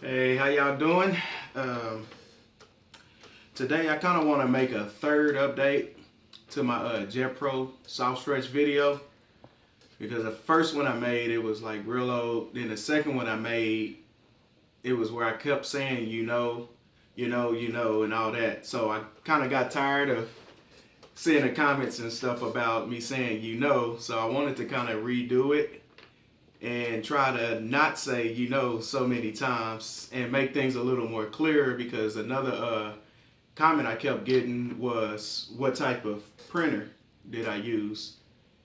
Hey, how y'all doing? Um, Today I kind of want to make a third update to my Jetpro soft stretch video because the first one I made it was like real old. Then the second one I made it was where I kept saying and all that. So I kind of got tired of seeing the comments and stuff about me saying So I wanted to kind of redo it and try to not say so many times and make things a little more clearer because another comment I kept getting was what type of printer did I use.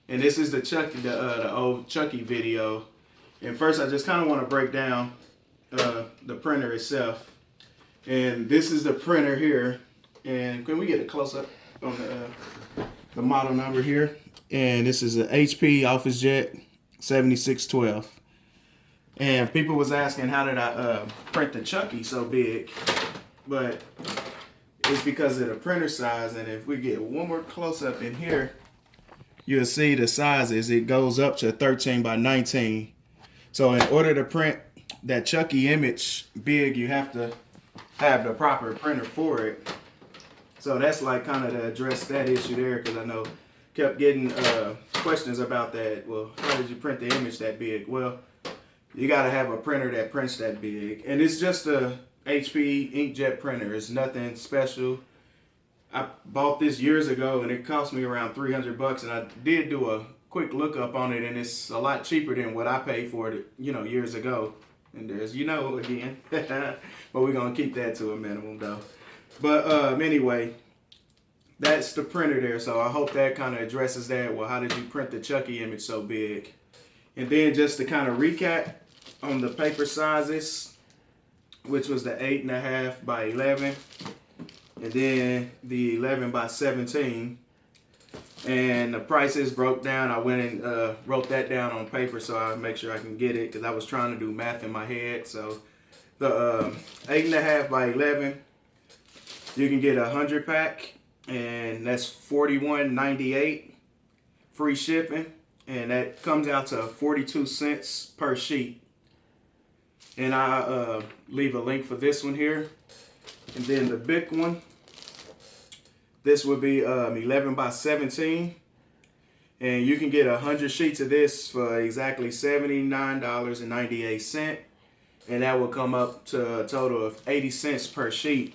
And this is the old Chucky video. And first I just kind of want to break down the printer itself. And this is the printer here. And can we get a close up on the model number here? And this is an HP officejet 7612. And people was asking how did I print the Chucky so big, but it's because of the printer size. And if we get one more close up in here, you'll see the sizes. It goes up to 13 by 19. So in order to print that Chucky image big, you have to have the proper printer for it. So that's like kind of to address that issue there, because I know kept getting questions about that. Well, how did you print the image that big? Well, you got to have a printer that prints that big. And it's just a HP inkjet printer. It's nothing special. I bought this years ago and it cost me around 300 bucks, and I did do a quick lookup on it and it's a lot cheaper than what I paid for it, years ago. And there's again. But we're going to keep that to a minimum though. But anyway, that's the printer there. So I hope that kind of addresses that. Well, how did you print the Chucky image so big? And then just to kind of recap on the paper sizes, which was the 8.5 by 11, and then the 11 by 17. And the prices broke down. I went and wrote that down on paper so I make sure I can get it, because I was trying to do math in my head. So the 8.5 by 11, you can get a 100 pack, and that's $41.98 free shipping, and that comes out to 42 cents per sheet. And I leave a link for this one here. And then the big one, this would be 11 by 17. And you can get 100 sheets of this for exactly $79.98. And that will come up to a total of 80 cents per sheet.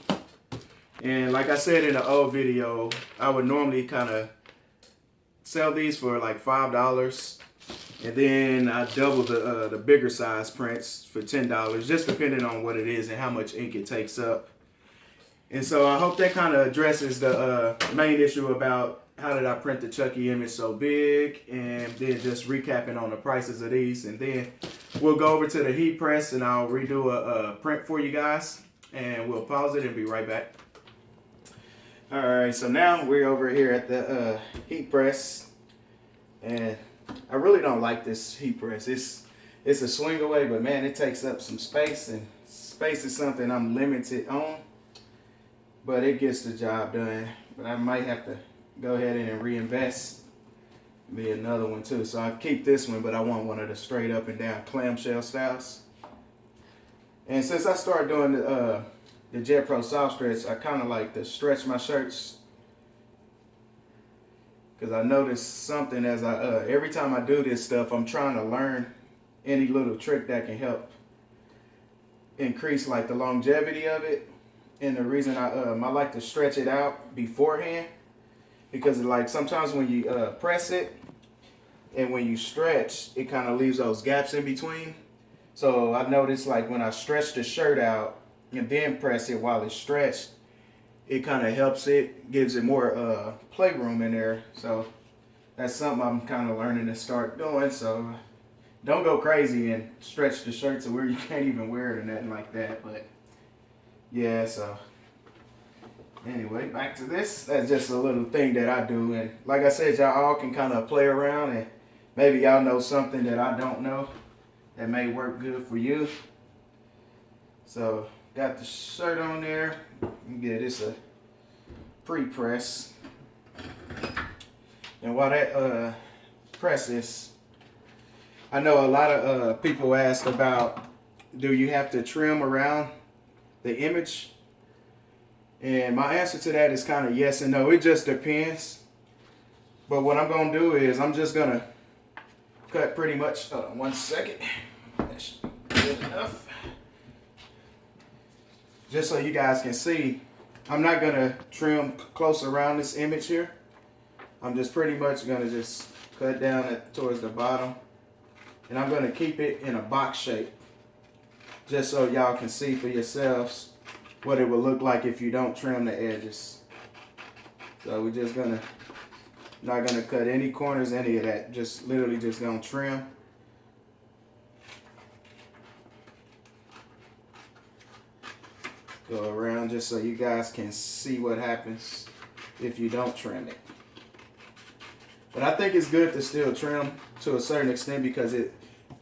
And like I said in the old video, I would normally kind of sell these for like $5. And then I double the bigger size prints for $10, just depending on what it is and how much ink it takes up. And so I hope that kind of addresses the main issue about how did I print the Chucky image so big, and then just recapping on the prices of these. And then we'll go over to the heat press and I'll redo a print for you guys, and we'll pause it and be right back. All right, so now we're over here at the heat press, and I really don't like this heat press. It's a swing away, but man, it takes up some space, and space is something I'm limited on. But it gets the job done. But I might have to go ahead and reinvest. Be another one too. So I keep this one, but I want one of the straight up and down clamshell styles. And since I started doing the Jetpro soft stretch, I kind of like to stretch my shirts, because I noticed something as I every time I do this stuff, I'm trying to learn any little trick that can help increase like the longevity of it. And the reason I like to stretch it out beforehand, because like sometimes when you press it and when you stretch, it kind of leaves those gaps in between. So I noticed like when I stretch the shirt out and then press it while it's stretched, it kind of helps it, gives it more playroom in there. So that's something I'm kind of learning to start doing. So don't go crazy and stretch the shirt to where you can't even wear it or nothing like that. But yeah, so anyway, back to this. That's just a little thing that I do. And like I said, y'all all can kind of play around, and maybe y'all know something that I don't know that may work good for you. So got the shirt on there. Yeah, this a pre-press. And while that presses, I know a lot of people asked about do you have to trim around the image? And my answer to that is kind of yes and no. It just depends. But what I'm going to do is I'm just going to cut pretty much, hold on 1 second. That should be good enough. Just so you guys can see, I'm not going to trim close around this image here. I'm just pretty much going to just cut down towards the bottom. And I'm going to keep it in a box shape. Just so y'all can see for yourselves what it would look like if you don't trim the edges. So we're just going to, not going to cut any corners, any of that. Just literally just going to trim. Go around just so you guys can see what happens if you don't trim it. But I think it's good to still trim to a certain extent because it,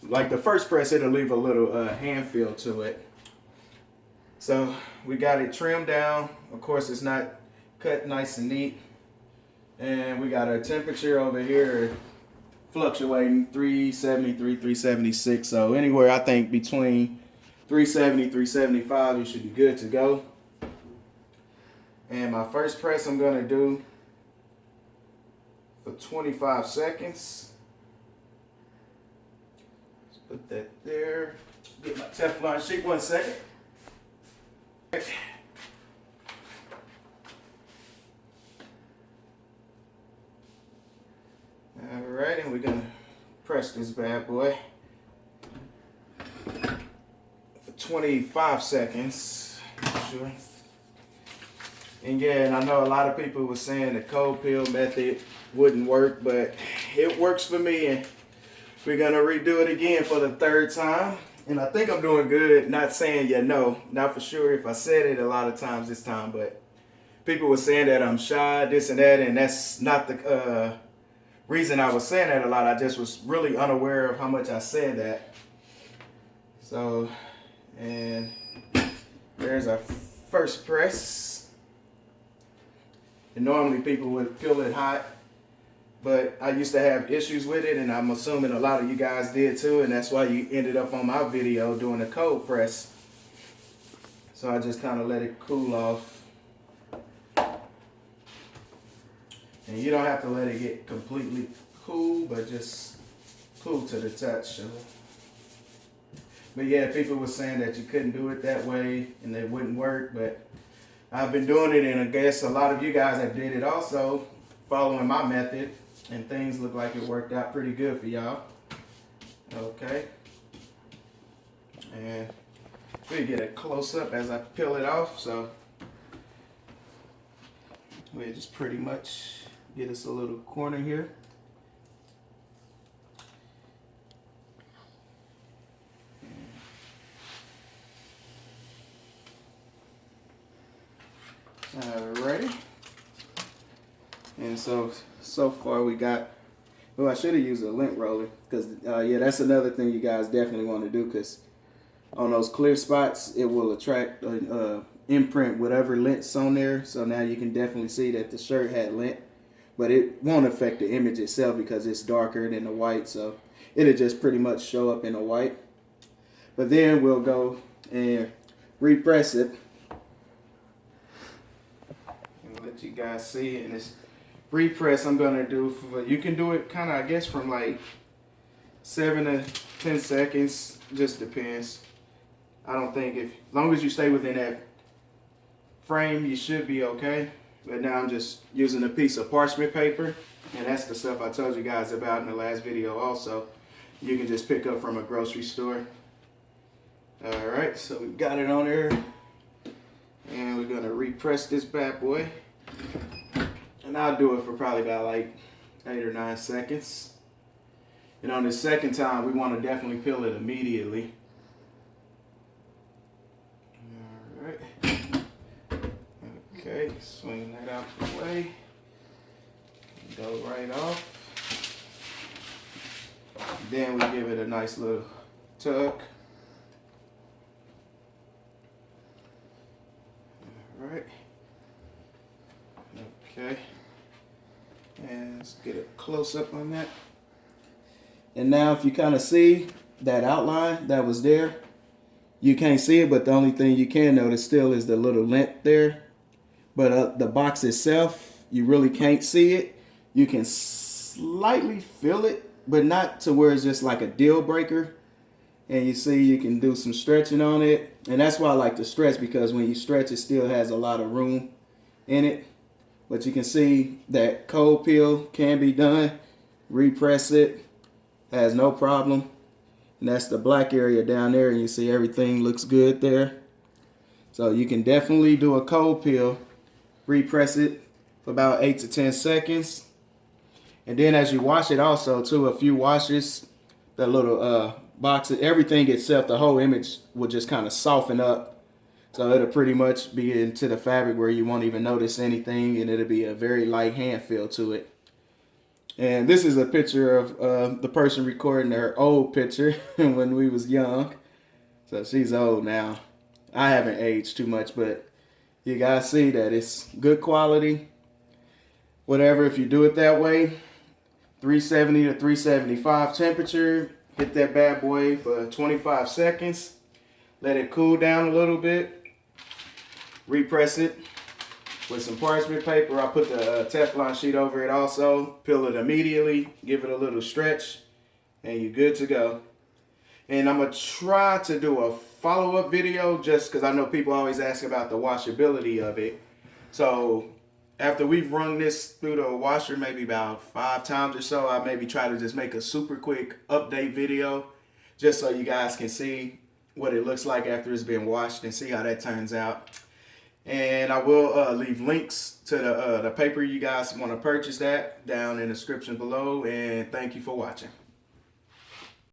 like the first press, it'll leave a little hand feel to it. So we got it trimmed down. Of course, it's not cut nice and neat. And we got our temperature over here fluctuating 373, 376. So anywhere I think between 370, 375, you should be good to go. And my first press I'm going to do for 25 seconds. Let's put that there. Get my Teflon sheet 1 second. Alright, and we're going to press this bad boy. 25 seconds, sure. And yeah, and I know a lot of people were saying the cold peel method wouldn't work, but it works for me, and we're gonna redo it again for the 3rd time. And I think I'm doing good, not saying not for sure if I said it a lot of times this time, but people were saying that I'm shy, this and that, and that's not the reason I was saying that a lot. I just was really unaware of how much I said that. So, and there's our first press. And normally people would peel it hot, but I used to have issues with it, and I'm assuming a lot of you guys did too, and that's why you ended up on my video doing a cold press. So I just kind of let it cool off. And you don't have to let it get completely cool, but just cool to the touch. But yeah, people were saying that you couldn't do it that way and it wouldn't work, but I've been doing it, and I guess a lot of you guys have did it also, following my method, and things look like it worked out pretty good for y'all. Okay. And we get a close up as I peel it off, so we just pretty much get us a little corner here. Alrighty. And so far we got, well, I should have used a lint roller, because yeah, that's another thing you guys definitely want to do, because on those clear spots it will attract imprint whatever lint's on there. So now you can definitely see that the shirt had lint, but it won't affect the image itself because it's darker than the white, so it'll just pretty much show up in the white. But then we'll go and repress it. Let you guys see, and this repress I'm gonna do for, you can do it kind of, I guess, from like 7 to 10 seconds, just depends. I don't think, as long as you stay within that frame, you should be okay. But now I'm just using a piece of parchment paper, and that's the stuff I told you guys about in the last video also. You can just pick up from a grocery store. Alright, so we got it on there, and we're gonna repress this bad boy. And I'll do it for probably about like 8 or 9 seconds. And on the second time, we want to definitely peel it immediately. Alright. Okay, swing that out the way. Go right off. Then we give it a nice little tug. Alright. Okay. And let's get a close up on that. And now if you kind of see that outline that was there, You can't see it, but the only thing you can notice still is the little lint there. But the box itself, you really can't see it. You can slightly feel it, but not to where it's just like a deal breaker. And you see you can do some stretching on it. And that's why I like to stretch, because when you stretch, it still has a lot of room in it. But you can see that cold peel can be done. Repress it, has no problem. And that's the black area down there, and you see everything looks good there. So you can definitely do a cold peel, repress it for about 8 to 10 seconds. And then as you wash it also too, a few washes, the little box, everything itself, the whole image will just kind of soften up. So it'll pretty much be into the fabric where you won't even notice anything, and it'll be a very light hand feel to it. And this is a picture of the person recording her old picture when we was young. So she's old now. I haven't aged too much, but you guys see that it's good quality. Whatever, if you do it that way, 370 to 375 temperature. Hit that bad boy for 25 seconds. Let it cool down a little bit. Repress it with some parchment paper. I put the Teflon sheet over it also. Peel it immediately. Give it a little stretch. And you're good to go. And I'm going to try to do a follow-up video just because I know people always ask about the washability of it. So after we've run this through the washer maybe about 5 times or so, I maybe try to just make a super quick update video just so you guys can see what it looks like after it's been washed and see how that turns out. And I will leave links to the paper you guys want to purchase that down in the description below. And thank you for watching.